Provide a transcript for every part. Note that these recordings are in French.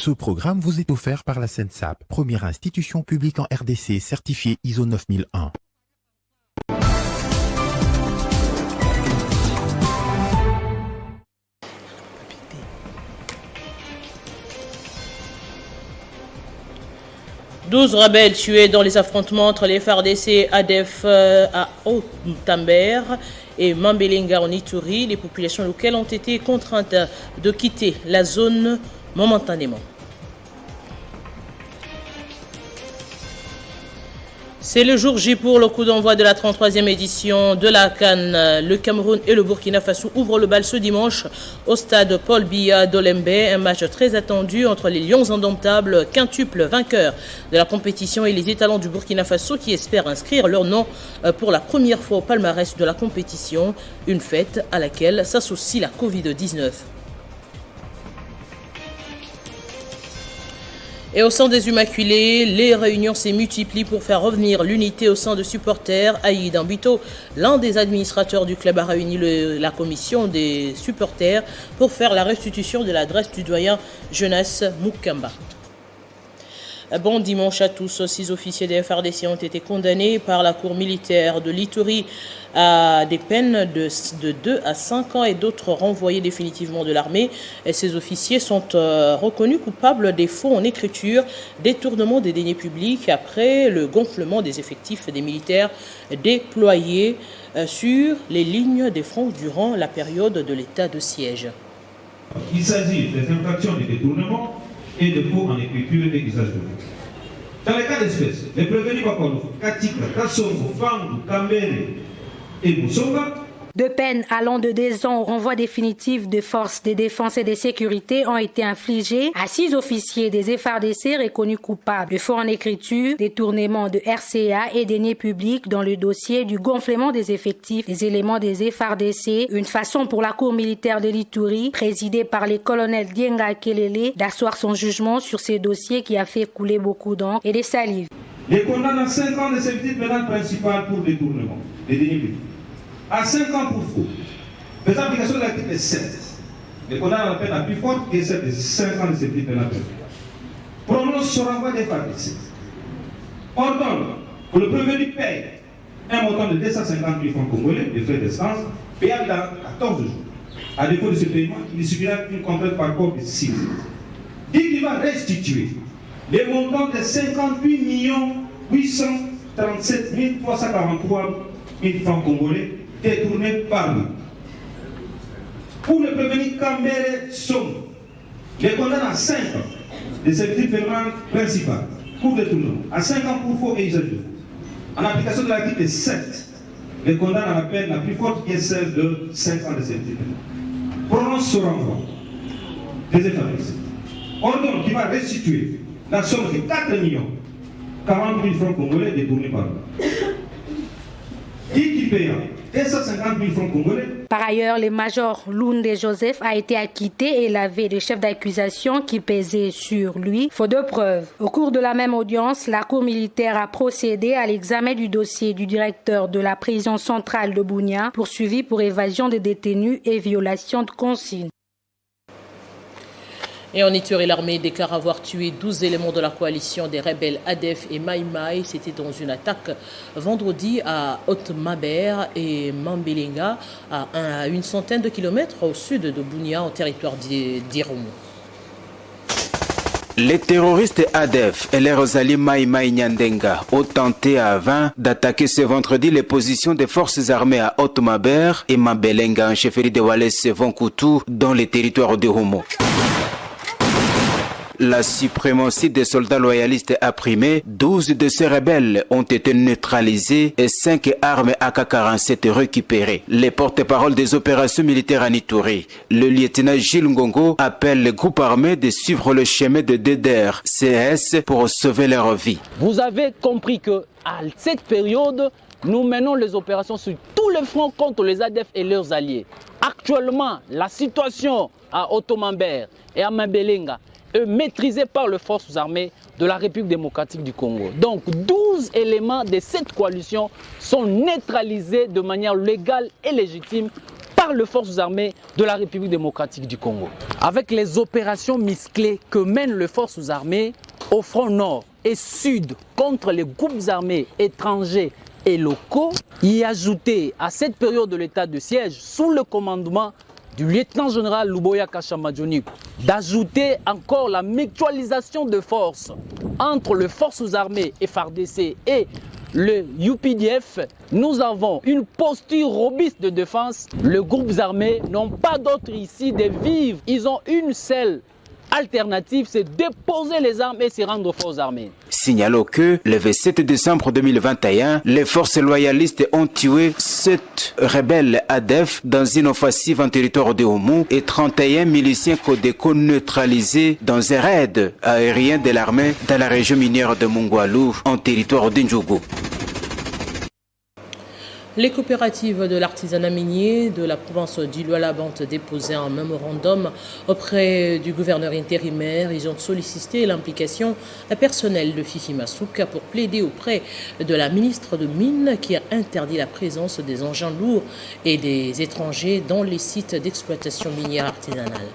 Ce programme vous est offert par la SENSAP, première institution publique en RDC certifiée ISO 9001. « 12 rebelles tués dans les affrontements entre les FARDC ADF à Haut-Tambert et Mambelenga en Ituri. Les populations locales ont été contraintes de quitter la zone momentanément. C'est le jour J pour le coup d'envoi de la 33e édition de la CAN. Le Cameroun et le Burkina Faso ouvrent le bal ce dimanche au stade Paul Biya d'Olembe. Un match très attendu entre les Lions indomptables, quintuples vainqueurs de la compétition, et les étalons du Burkina Faso qui espèrent inscrire leur nom pour la première fois au palmarès de la compétition. Une fête à laquelle s'associe la Covid-19. Et au sein des Immaculés, les réunions se multiplient pour faire revenir l'unité au sein de supporters. Aïd Ambito, l'un des administrateurs du club, a réuni la commission des supporters pour faire la restitution de l'adresse du doyen Jeunesse Mukamba. Bon dimanche à tous. 6 officiers des FARDC ont été condamnés par la cour militaire de l'Ituri à des peines de 2 à 5 ans et d'autres renvoyés définitivement de l'armée. Ces officiers sont reconnus coupables des faux en écriture, détournement des deniers publics après le gonflement des effectifs des militaires déployés sur les lignes des fronts durant la période de l'état de siège. Il s'agit des infractions de détournement et de faux en écriture et usage de mots. Dans les cas d'espèce, les prévenus Bakono, Katika, Kassongo, Fangu, Kambere et Moussonga. 2 peines allant de 2 ans au renvoi définitif de forces de défense et de sécurité ont été infligées à 6 officiers des FARDC reconnus coupables de faux en écriture, détournement de RCA et deniers publics dans le dossier du gonflement des effectifs des éléments des FARDC, une façon pour la cour militaire de l'Ituri, présidée par le colonel Dienga Kelele, d'asseoir son jugement sur ces dossiers qui a fait couler beaucoup d'encre et de salive. Les condamne à 5 ans de servitude pénale principale pour détournement des deniers publics, à 5 ans pour faux. Les applications de l'article 7, les condamne à la peine la plus forte qui est celle de 5 ans de servitude pénale principale. Prononce sur renvoi des FARDC. Ordonne que le prévenu paye un montant de 250 000 francs congolais de frais d'essence payable dans 14 jours. À défaut de ce paiement, il subira une contrainte par corps de 6 jours. Dit qu'il va restituer les montants de 58 837 343 000 francs congolais détournés par nous. Pour le prévenir Kambere Som, les condamne à 5 ans de servitude pénale principale pour détournement, à 5 ans pour faux et usage de faux. En application de l'article 7, les condamne à la peine la plus forte qui est celle de 5 ans de servitude pénale. Prononce ce renvoi des FARDC. Ordonne qui va restituer la somme de 4 40 000 francs congolais détournés par nous. Qui payera 250 000 francs congolais. Par ailleurs, le major Lunde Joseph a été acquitté et lavé des chefs d'accusation qui pesaient sur lui, faute de preuves. Au cours de la même audience, la cour militaire a procédé à l'examen du dossier du directeur de la prison centrale de Bunia, poursuivi pour évasion de détenus et violation de consignes. Et en Ituri, l'armée déclare avoir tué 12 éléments de la coalition des rebelles ADF et Mai Mai. C'était dans une attaque vendredi à Haut-Tambert et Mambelenga, à une centaine de kilomètres au sud de Bunia, en territoire d'Irumu. Les terroristes ADF et leurs alliés Mai Mai Nyandenga ont tenté à 20 d'attaquer ce vendredi les positions des forces armées à Haut-Tambert et Mambelenga, en chefferie de Wallace Vonkutu, dans les territoires d'Irumu. La suprématie des soldats loyalistes a primé, 12 de ces rebelles ont été neutralisés et 5 armes AK-47 récupérées. Les porte-parole des opérations militaires en Ituri, le lieutenant Gilles Ngongo, appelle le groupe armé de suivre le chemin de DDR-CS pour sauver leur vie. Vous avez compris que à cette période, nous menons les opérations sur tous les fronts contre les ADF et leurs alliés. Actuellement, la situation à Haut-Tambert et à Mambelenga est maîtrisée par les forces armées de la République démocratique du Congo. Donc 12 éléments de cette coalition sont neutralisés de manière légale et légitime par par les forces armées de la République démocratique du Congo. Avec les opérations musclées que mènent les forces armées au front nord et sud contre les groupes armés étrangers et locaux, y ajouter à cette période de l'état de siège sous le commandement du lieutenant-général Luboya Kashamadjoniku, d'ajouter encore la mutualisation de forces entre les forces armées FARDC et le UPDF, nous avons une posture robuste de défense. Les groupes armés n'ont pas d'autre ici de vivre. Ils ont une seule alternative, c'est déposer les armes et se rendre aux armées. Signalons que le 27 décembre 2021, les forces loyalistes ont tué 7 rebelles ADF dans une offensive en territoire de Oumou et 31 miliciens Codeco neutralisés dans un raid aérien de l'armée dans la région minière de Mungwalu en territoire d'Indjougou. Les coopératives de l'artisanat minier de la province du Lualaba ont déposé un mémorandum auprès du gouverneur intérimaire. Ils ont sollicité l'implication personnelle de Fifi Masuka pour plaider auprès de la ministre de Mines qui a interdit la présence des engins lourds et des étrangers dans les sites d'exploitation minière artisanale.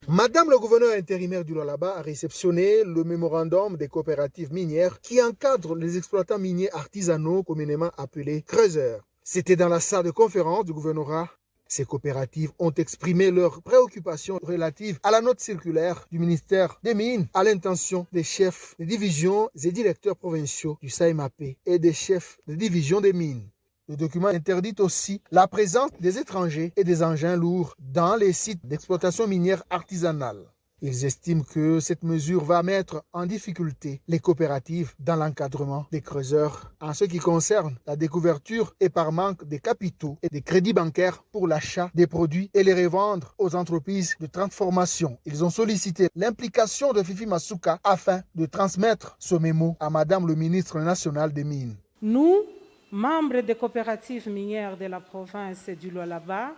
Madame le gouverneur intérimaire du Lualaba a réceptionné le mémorandum des coopératives minières qui encadre les exploitants miniers artisanaux communément appelés creuseurs. C'était dans la salle de conférence du gouvernorat. Ces coopératives ont exprimé leurs préoccupations relatives à la note circulaire du ministère des Mines à l'intention des chefs de division et directeurs provinciaux du SAEMAP et des chefs de division des mines. Le document interdit aussi la présence des étrangers et des engins lourds dans les sites d'exploitation minière artisanale. Ils estiment que cette mesure va mettre en difficulté les coopératives dans l'encadrement des creuseurs en ce qui concerne la découverture et par manque de capitaux et de crédits bancaires pour l'achat des produits et les revendre aux entreprises de transformation. Ils ont sollicité l'implication de Fifi Masuka afin de transmettre ce mémo à Madame le ministre national des Mines. Nous, membres des coopératives minières de la province du Lualaba,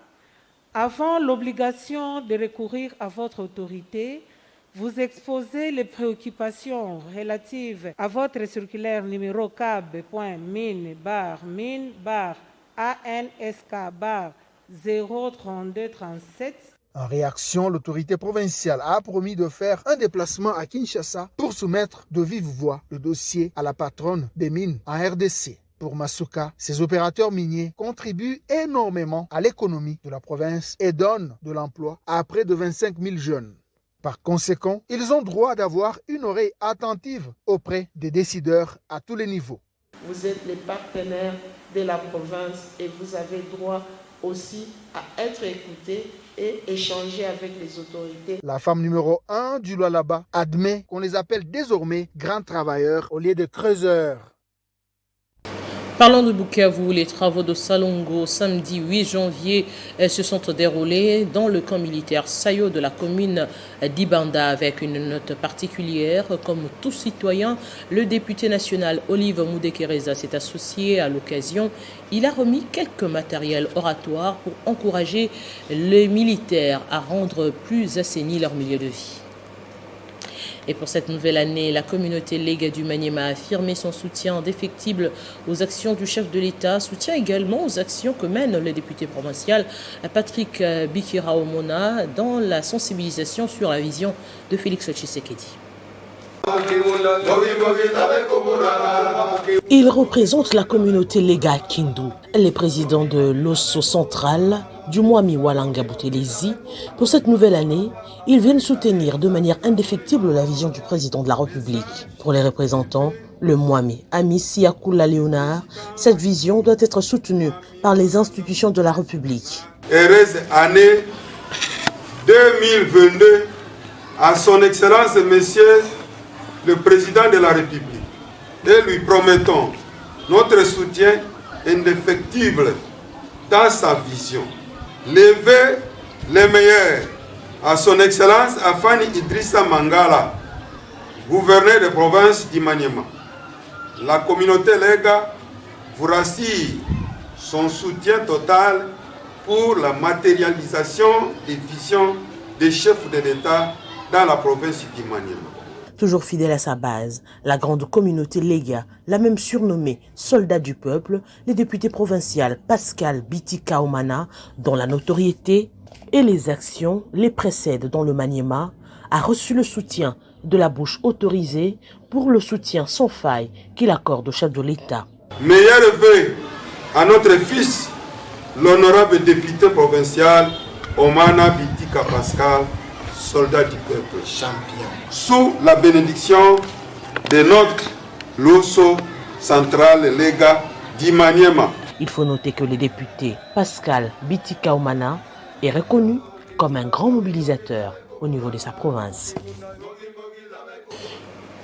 avons l'obligation de recourir à votre autorité, vous exposer les préoccupations relatives à votre circulaire numéro CAB.mine-ANSK-03237. En réaction, l'autorité provinciale a promis de faire un déplacement à Kinshasa pour soumettre de vive voix le dossier à la patronne des mines en RDC. Pour Masuka, ces opérateurs miniers contribuent énormément à l'économie de la province et donnent de l'emploi à près de 25 000 jeunes. Par conséquent, ils ont droit d'avoir une oreille attentive auprès des décideurs à tous les niveaux. Vous êtes les partenaires de la province et vous avez droit aussi à être écoutés et échanger avec les autorités. La femme numéro 1 du Lualaba admet qu'on les appelle désormais grands travailleurs au lieu de creuseurs. Parlons de Bukavu, les travaux de Salongo samedi 8 janvier se sont déroulés dans le camp militaire Sayo de la commune d'Ibanda avec une note particulière. Comme tout citoyen, le député national Olive Moudekereza s'est associé à l'occasion. Il a remis quelques matériels oratoires pour encourager les militaires à rendre plus assaini leur milieu de vie. Et pour cette nouvelle année, la communauté Lega du Maniema a affirmé son soutien indéfectible aux actions du chef de l'État, soutient également aux actions que mène le député provincial Patrick Bikira Omona dans la sensibilisation sur la vision de Félix Tshisekedi. Il représente la communauté Lega Kindu, les présidents de l'Osso Central, du Mwami Walanga Boutelezi. Pour cette nouvelle année, ils viennent soutenir de manière indéfectible la vision du président de la République. Pour les représentants, le Mwami Amissi Akula Léonard, cette vision doit être soutenue par les institutions de la République. Heureuse année 2022 à son Excellence Monsieur le Président de la République. Et lui promettons notre soutien indéfectible dans sa vision. Lever les meilleurs à son Excellence Afani Idrissa Mangala, gouverneur de province d'Imaniema. La communauté Lega vous rassure son soutien total pour la matérialisation des visions des chefs de l'État dans la province d'Imaniema. Toujours fidèle à sa base, la grande communauté Lega l'a même surnommé soldat du peuple, les députés provinciales Pascal Bitika Omana, dont la notoriété et les actions les précèdent dans le Maniema, a reçu le soutien de la bouche autorisée pour le soutien sans faille qu'il accorde au chef de l'État. Meilleurs vœux à notre fils, l'honorable député provincial Omana Bitika Pascal, soldat du peuple, champion. Sous la bénédiction de notre Loso central Lega d'Imaniema. Il faut noter que le député Pascal Bitika Omana est reconnu comme un grand mobilisateur au niveau de sa province.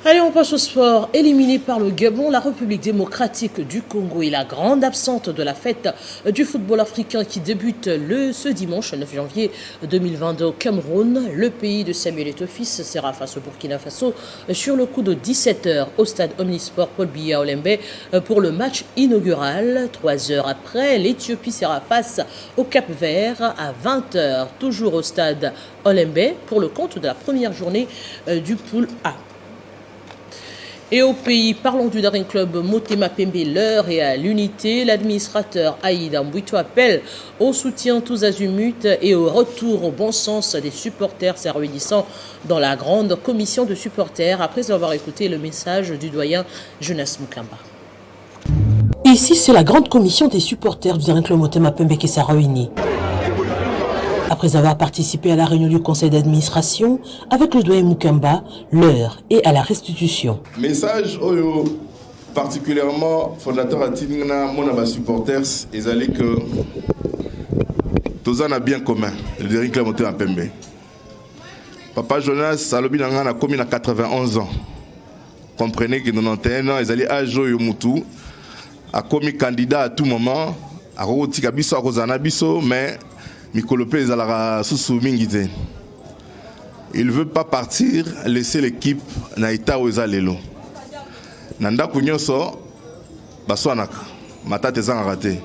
Allez, on passe au sport. Éliminée par le Gabon, la République démocratique du Congo est la grande absente de la fête du football africain qui débute ce dimanche 9 janvier 2022 au Cameroun. Le pays de Samuel Eto'o sera face au Burkina Faso sur le coup de 17h au stade Omnisport Paul Biya Olembe pour le match inaugural. 3 heures après, l'Éthiopie sera face au Cap-Vert à 20h, toujours au stade Olembe pour le compte de la première journée du pool A. Et au pays, parlons du Daring Club Motema Pembe, l'heure est à l'unité. L'administrateur Aïda Mbouito appelle au soutien tous azimuts et au retour au bon sens des supporters se réunissant dans la grande commission de supporters après avoir écouté le message du doyen Jonas Mukamba. Ici, c'est la grande commission des supporters du Daring Club Motema Pembe qui s'est réunie. Après avoir participé à la réunion du conseil d'administration avec le doyen Mukamba, l'heure est à la restitution. Message particulièrement fondateur à Tinina, mon supporters, ils allaient que tous en a bien commun, le Daring Club Motema Pembe. Papa Jonas Salobi a commis à 91 ans. Comprenez que 91 ans, ils allaient à Joyo Moutou, a commis candidat à tout moment, à Rotika Bisso, à Rosana Bisso, mais il ne veut pas partir, laisser l'équipe Naïta Ozalelo. Nanda Kunyoso, Baswanak, Matate raté.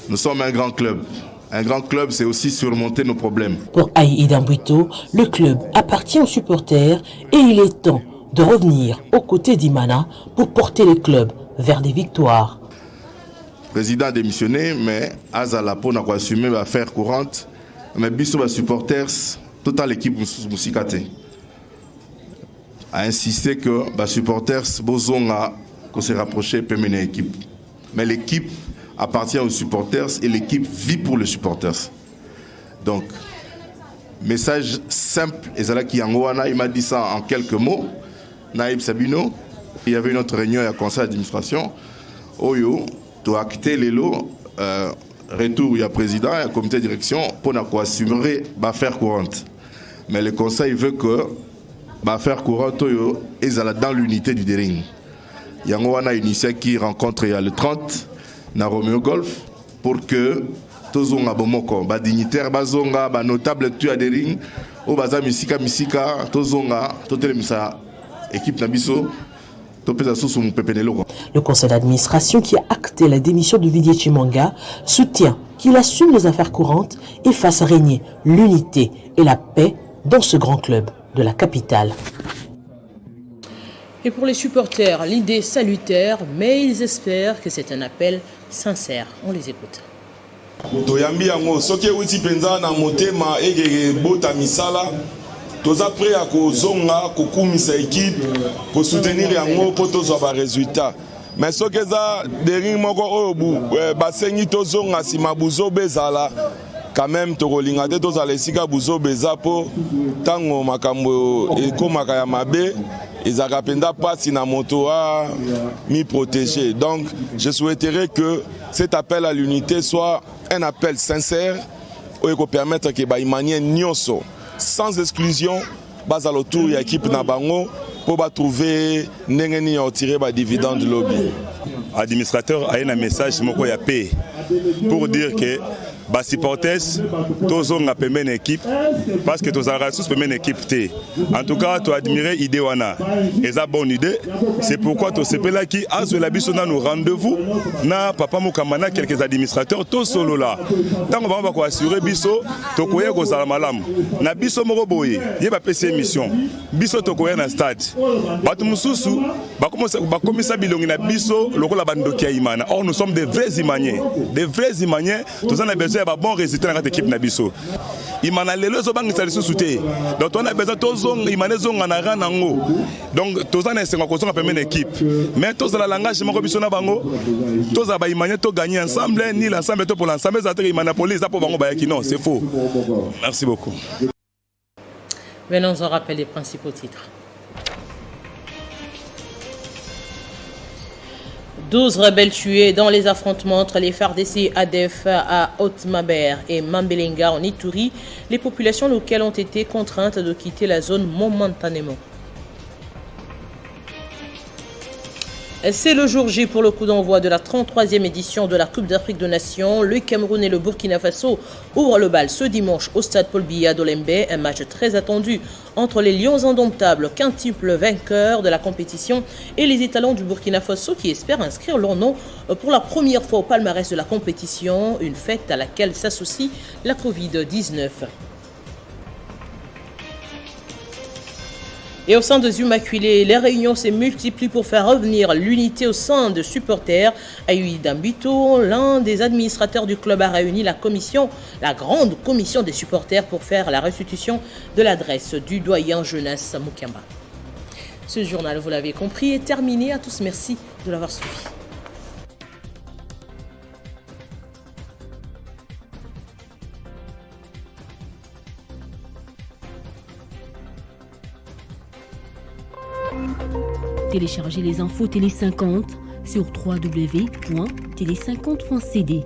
Nous sommes un grand club. Un grand club, c'est aussi surmonter nos problèmes. Pour Aïda Mbouito, le club appartient aux supporters et il est temps de revenir aux côtés d'Imana pour porter le club vers des victoires. Président a démissionné, mais Azala pour n'a pas assumé l'affaire courante. Mais Bissou va supporters, toute l'équipe Moussikate a insisté que les supporters Bozonga qu'on s'est rapproché peut mener l'équipe. Mais l'équipe appartient aux supporters et l'équipe vit pour les supporters. Donc, message simple, Ezala Kiangoana, il m'a dit ça en quelques mots. Naïb Sabino, il y avait une autre réunion à conseil d'administration. Oyo, tu as quitté les lots, retour il y a président et un comité de direction pour assumer l'affaire courante. Mais le conseil veut que l'affaire courante est dans l'unité du Daring. Il y a une initiative qui rencontre le 30 na Romeo Golf pour que tous les bomoko, les dignitaires, les notables tu à Daring, ou les misika, tous les équipe Nabiso. Le conseil d'administration qui a acté la démission de Didier Chimanga soutient qu'il assume les affaires courantes et fasse régner l'unité et la paix dans ce grand club de la capitale. Et pour les supporters, l'idée salutaire, mais ils espèrent que c'est un appel sincère. On les écoute. Tous après à Kozonga, Kokumisa équipe, pour soutenir Yango pour tous avoir résultats. Mais ce que ça, Daring Moko Obu, Basengi Tozonga, si Mabuzo Bezala, quand même, Togolinga de Tozale Sika Buzo Bezapo, Tango Makambo et Komakaya Mabe, et Zakapenda Passi Namotoa, m'y protéger. Donc, je souhaiterais que cet appel à l'unité soit un appel sincère, pour permettre que Baïmanien Nyoso, sans exclusion, bas à l'autour, il y a l'équipe Nabango pour trouver n'engeni à tirer des dividendes de lobby. Administrateur a un message pour dire que bas supporters tozonga pembeni équipe parce que tozalaka sous pembeni équipe te. En tout cas, tu admirer idée wana. Eza bonne idée. C'est pourquoi to sepelaki azwela biso na nos rendez-vous na papa Mukamana quelques administrateurs to solo là. Tant on va ko assurer biso to koye ko zala malamu. Na biso moko boye, ye ba pese émission. Biso to koye na stade. Batu mususu ba komisa bilongi na biso lokola bandoki ya imana. Or nous sommes des vrais imaniens. Des vrais imaniens, tous on a besoin de bons résultats dans notre équipe na biso. Imana lelo zo bangisa lisusu te. Donc on a besoin tozong imane zonga na rana ngo. Donc tous on a senga ko zonga pembeni équipe. Mais tous la langage moko biso na bango. Tous ba imane to gagner ensemble ni l'ensemble to pour l'ensemble ça te imana police ça pour bango ba qui non, c'est faux. Merci beaucoup. Maintenant on rappelle les principaux titres. 12 rebelles tués dans les affrontements entre les FARDC ADF à Haute-Mabère et Mambelenga en Ituri. Les populations locales ont été contraintes de quitter la zone momentanément. C'est le jour J pour le coup d'envoi de la 33e édition de la Coupe d'Afrique des Nations. Le Cameroun et le Burkina Faso ouvrent le bal ce dimanche au stade Paul Biya d'Olembe. Un match très attendu entre les Lions indomptables, quintuples vainqueurs de la compétition, et les étalons du Burkina Faso qui espèrent inscrire leur nom pour la première fois au palmarès de la compétition. Une fête à laquelle s'associe la Covid-19. Et au sein des Immaculés, les réunions se multiplient pour faire revenir l'unité au sein de supporters. Aïda Mbito, l'un des administrateurs du club, a réuni la grande commission des supporters pour faire la restitution de l'adresse du doyen Jeunesse Mukamba. Ce journal, vous l'avez compris, est terminé. À tous, merci de l'avoir suivi. Téléchargez les infos Télé 50 sur www.tele50.cd.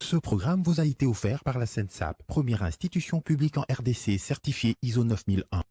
Ce programme vous a été offert par la SENSAP, première institution publique en RDC certifiée ISO 9001.